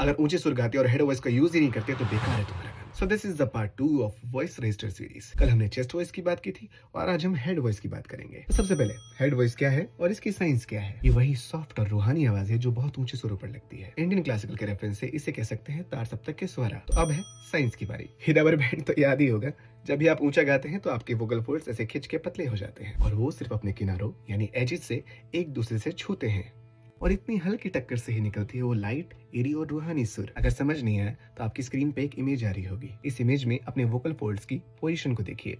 अगर ऊंचे सुर गाते और हेड वॉइस का यूज ही नहीं करते तो बेकार है तुम्हारा गाना। So this is the part 2 of voice register series. कल हमने चेस्ट वॉइस की बात की थी और आज हम हेड वॉइस की बात करेंगे। तो सबसे पहले हेड वॉइस क्या है और इसकी साइंस क्या है। ये वही सॉफ्ट और रूहानी आवाज है जो बहुत ऊंचे सुरों पर लगती है। इंडियन क्लासिकल के रेफरेंस से इसे कह सकते हैं तार सप्तक के स्वरा। तो अब है साइंस की बारी। हिडाबर बैंड तो याद ही होगा। जब भी आप ऊंचा गाते हैं तो आपके वोकल फोल्ड्स ऐसे खिंच के पतले हो जाते हैं और वो सिर्फ अपने किनारों यानी एजेस से एक दूसरे से छूते हैं और इतनी हल्की टक्कर से ही निकलती है वो लाइट, एरी और रूहानी सुर। अगर समझ नहीं आया तो आपकी स्क्रीन पे एक इमेज आ रही होगी। इस इमेज में अपने वोकल फोल्ड्स की पोजीशन को देखिए।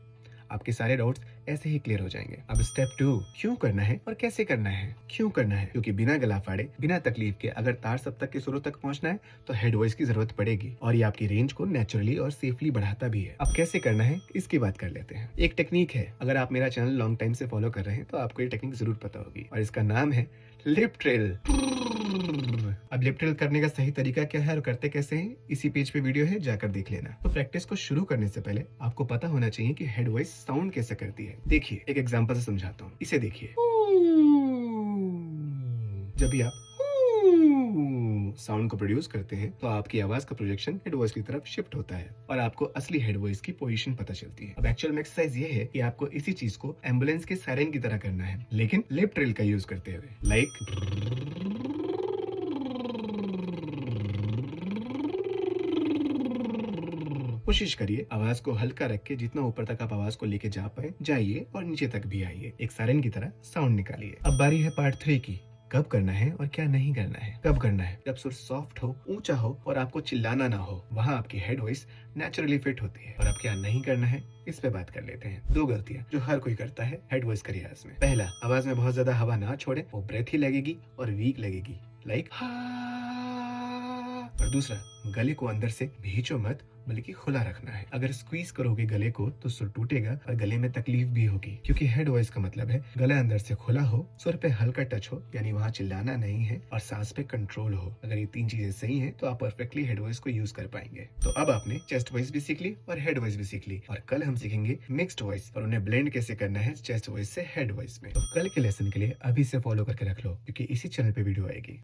आपके सारे डाउट्स ऐसे ही क्लियर हो जाएंगे। अब स्टेप 2, क्यों करना है और कैसे करना है। क्यों करना है क्योंकि बिना गला फाड़े, बिना तकलीफ के अगर तार सप्तक के सुरों तक पहुंचना है तो हेड वॉइस की जरूरत पड़ेगी और ये आपकी रेंज को नेचुरली और सेफली बढ़ाता भी है। अब कैसे करना है इसकी बात कर लेते हैं। एक टेक्निक है, अगर आप मेरा चैनल लॉन्ग टाइम से फॉलो कर रहे हैं तो आपको ये टेक्निक जरूर पता होगी और इसका नाम है लिप ट्रिल। अब लिप ट्रिल करने का सही तरीका क्या है और करते कैसे हैं, इसी पेज पे वीडियो है, जाकर देख लेना। तो प्रैक्टिस को शुरू करने से पहले आपको पता होना चाहिए कि हेड वॉइस साउंड कैसे करती है। देखिए एक एग्जांपल से समझाता हूँ, इसे देखिए। जब भी आप साउंड को प्रोड्यूस करते हैं तो आपकी आवाज का प्रोजेक्शन हेड वॉइस की तरफ शिफ्ट होता है और आपको असली हेड वॉइस की पोजीशन पता चलती है। अब एक्चुअल में एक्सरसाइज ये है कि आपको इसी चीज को एम्बुलेंस के सायरन की तरह करना है, लेकिन लिप ट्रिल का यूज करते हुए। लाइक कोशिश करिए आवाज को हल्का रख के जितना ऊपर तक आप आवाज को लेके जा पाए जाइए और नीचे तक भी आइए। एक सायरन की तरह साउंड निकालिए। अब बारी है पार्ट 3 की। कब करना है और क्या नहीं करना है। कब करना है जब सुर सॉफ्ट हो, ऊंचा हो और आपको चिल्लाना ना हो, वहाँ आपकी हेड वॉइस नेचुरली फिट होती है। और अब क्या नहीं करना है इस पे बात कर लेते हैं। 2 गलतियां जो हर कोई करता है हेड वॉइस के रियाज में। पहला, आवाज में बहुत ज्यादा हवा ना छोड़े, वो ब्रेथ ही लगेगी और वीक लगेगी, लाइक। और दूसरा, गले को अंदर से भींचो मत बल्कि खुला रखना है। अगर स्क्वीज करोगे गले को तो सुर टूटेगा और गले में तकलीफ भी होगी, क्योंकि हेड वॉइस का मतलब है गला अंदर से खुला हो, सुर पे हल्का टच हो, यानी वहाँ चिल्लाना नहीं है, और सांस पे कंट्रोल हो। अगर ये 3 चीजें सही हैं तो आप परफेक्टली हेड वॉइस को यूज कर पाएंगे। तो अब आपने चेस्ट वॉइस भी सीख ली और हेड वॉइस भी सीख ली और कल हम सीखेंगे मिक्स्ड वॉइस और उन्हें ब्लेंड कैसे करना है चेस्ट वॉइस से हेड वॉइस में। तो कल के लेसन के लिए अभी से फॉलो करके रख लो, क्योंकि इसी चैनल पे वीडियो आएगी।